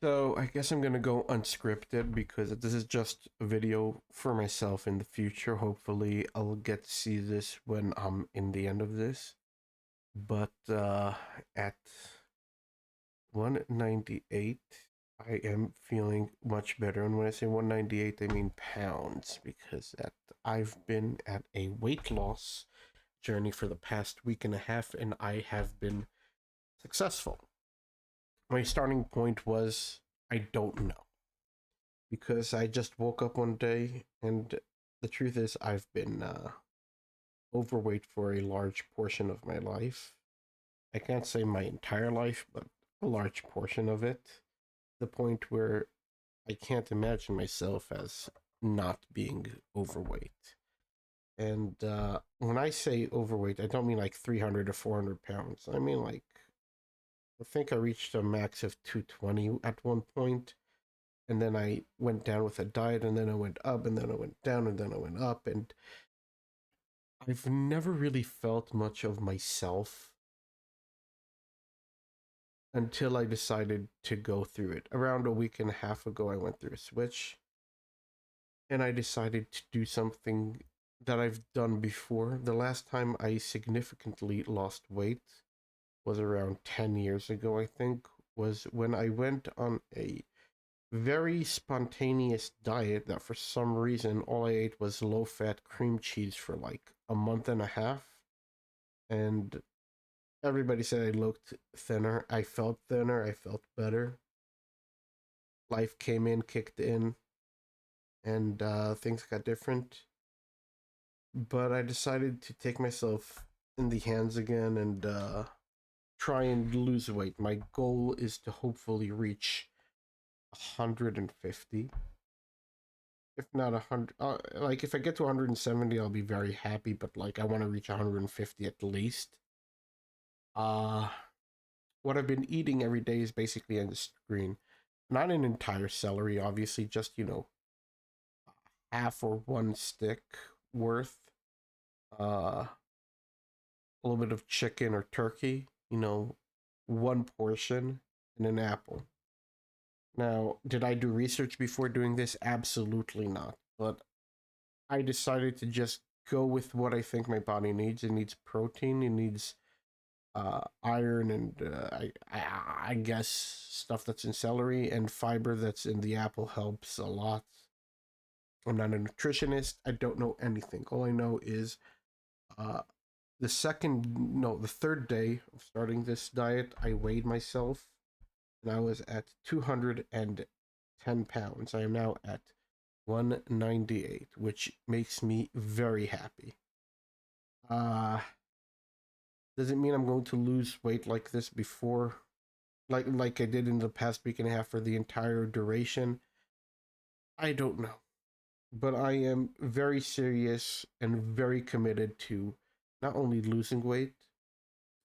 So I guess I'm gonna go unscripted because this is just a video for myself in the future. Hopefully, I'll get to see this when I'm in the end of this. But at 198, I am feeling much better. And when I say 198, I mean pounds because I've been at a weight loss journey for the past week and a half, and I have been successful. My starting point was I don't know because I just woke up one day, and the truth is, I've been overweight for a large portion of my life. I can't say my entire life, but a large portion of it. The point where I can't imagine myself as not being overweight. And when I say overweight, I don't mean like 300 or 400 pounds. I mean like, I think I reached a max of 220 at one point, and then I went down with a diet, and then I went up, and then I went down, and then I went up, and I've never really felt much of myself until I decided to go through it. Around a week and a half ago, I went through a switch, and I decided to do something that I've done before. The last time I significantly lost weight was around 10 years ago, I think, was when I went on a very spontaneous diet that for some reason all I ate was low fat cream cheese for like a month and a half. And everybody said I looked thinner. I felt thinner. I felt better. Life came in, kicked in, and things got different. But I decided to take myself in the hands again and try and lose weight. My goal is to hopefully reach 150, if not 100. Like if I get to 170, I'll be very happy, but like I want to reach 150 at least. uh what I've been eating every day is basically on the screen. Not an entire celery, obviously, just half or one stick worth. A little bit of chicken or turkey, one portion, and an apple. Now, did I do research before doing this? Absolutely not. But I decided to just go with what I think my body needs. It needs protein. It needs iron, and I guess stuff that's in celery, and fiber that's in the apple helps a lot. I'm not a nutritionist. I don't know anything. All I know is uh, the third day of starting this diet, I weighed myself, and I was at 210 pounds. I am now at 198, which makes me very happy. Uh, does it mean I'm going to lose weight like this before, like I did in the past week and a half for the entire duration? I don't know, but I am very serious and very committed to not only losing weight,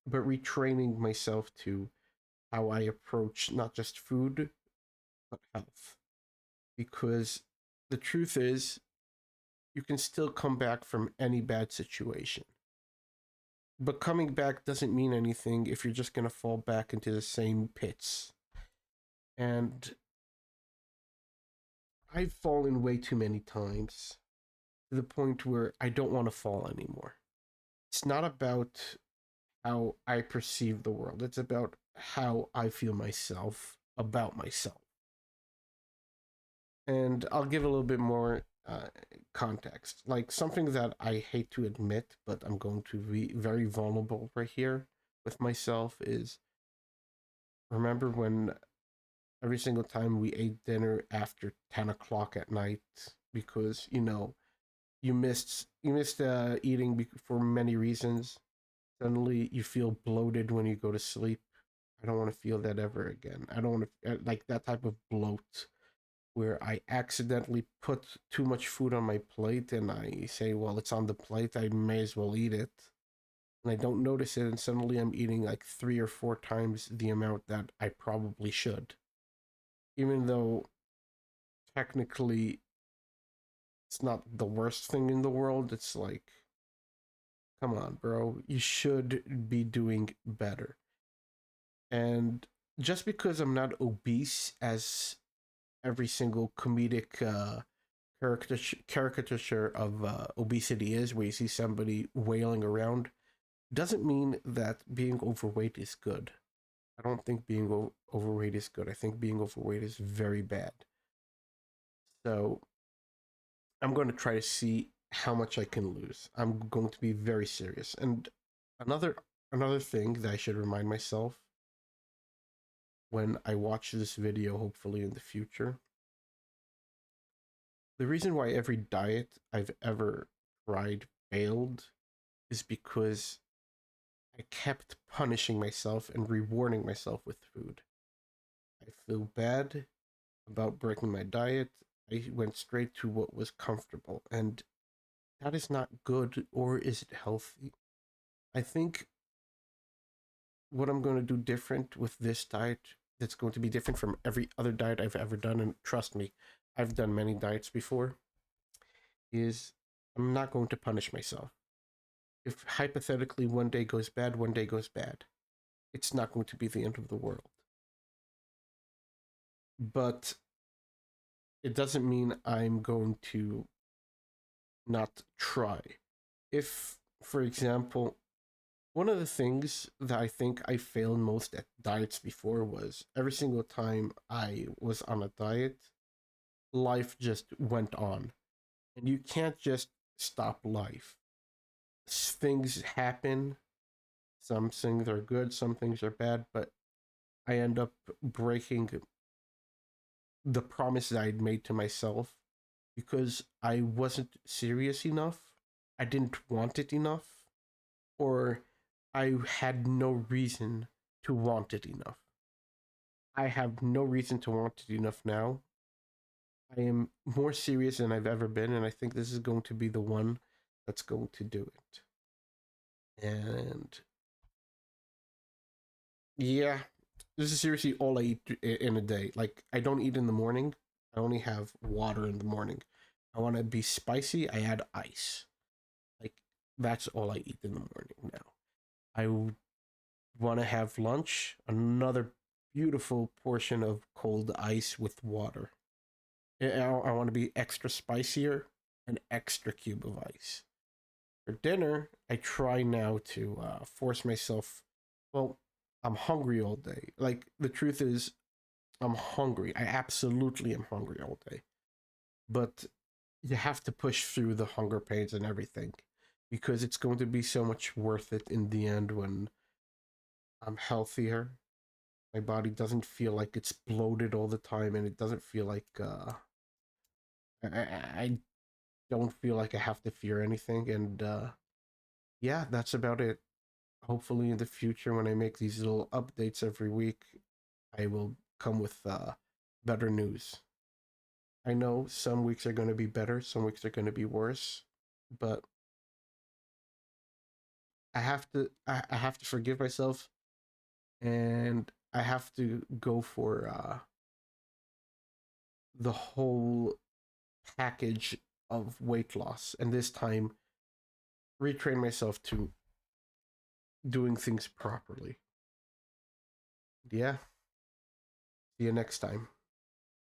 but retraining myself to how I approach not just food, but health. Because the truth is, you can still come back from any bad situation. But coming back doesn't mean anything if you're just going to fall back into the same pits. And I've fallen way too many times to the point where I don't want to fall anymore. It's not about how I perceive the world, it's about how I feel myself about myself. And I'll give a little bit more context. Like something that I hate to admit, but I'm going to be very vulnerable right here with myself is, remember when every single time we ate dinner after 10 o'clock at night because, you missed eating for many reasons. Suddenly you feel bloated when you go to sleep. I don't want to feel that ever again. I don't want to like that type of bloat where I accidentally put too much food on my plate and I say, well, it's on the plate, I may as well eat it. And I don't notice it, and suddenly I'm eating like 3 or 4 times the amount that I probably should. Even though technically it's not the worst thing in the world, it's like, come on, bro, you should be doing better. And just because I'm not obese as every single comedic caricature of obesity is, where you see somebody wailing around, doesn't mean that being overweight is good. I don't think being overweight is good. I think being overweight is very bad. So I'm going to try to see how much I can lose. I'm going to be very serious. And another another thing that I should remind myself when I watch this video, hopefully in the future, the reason why every diet I've ever tried failed is because I kept punishing myself and rewarding myself with food. I feel bad about breaking my diet. I went straight to what was comfortable, and that is not good, or is it healthy? I think what I'm going to do different with this diet, that's going to be different from every other diet I've ever done, and trust me, I've done many diets before, is I'm not going to punish myself. If hypothetically one day goes bad, one day goes bad, it's not going to be the end of the world. But it doesn't mean I'm going to not try. If, for example, one of the things that I think I failed most at diets before was every single time I was on a diet, life just went on. And you can't just stop life. Things happen. Some things are good, some things are bad, but I end up breaking the promise that I'd made to myself because I wasn't serious enough. I didn't want it enough, or I had no reason to want it enough. I have no reason to want it enough now. I am more serious than I've ever been, and I think this is going to be the one that's going to do it. And yeah, this is seriously all I eat in a day. Like, I don't eat in the morning, I only have water in the morning. I want to be spicy, I add ice. Like, that's all I eat in the morning now. I want to have lunch, another beautiful portion of cold ice with water. I want to be extra spicier, an extra cube of ice. For dinner, I try now to force myself. Well, I'm hungry all day. Like, the truth is, I'm hungry. I absolutely am hungry all day. But you have to push through the hunger pains and everything because it's going to be so much worth it in the end when I'm healthier. My body doesn't feel like it's bloated all the time, and it doesn't feel like I don't feel like I have to fear anything. And yeah, that's about it. Hopefully, in the future, when I make these little updates every week, I will come with better news. I know some weeks are going to be better, some weeks are going to be worse, but I have to forgive myself, and I have to go for the whole package of weight loss, and this time retrain myself to doing things properly. Yeah. See you next time.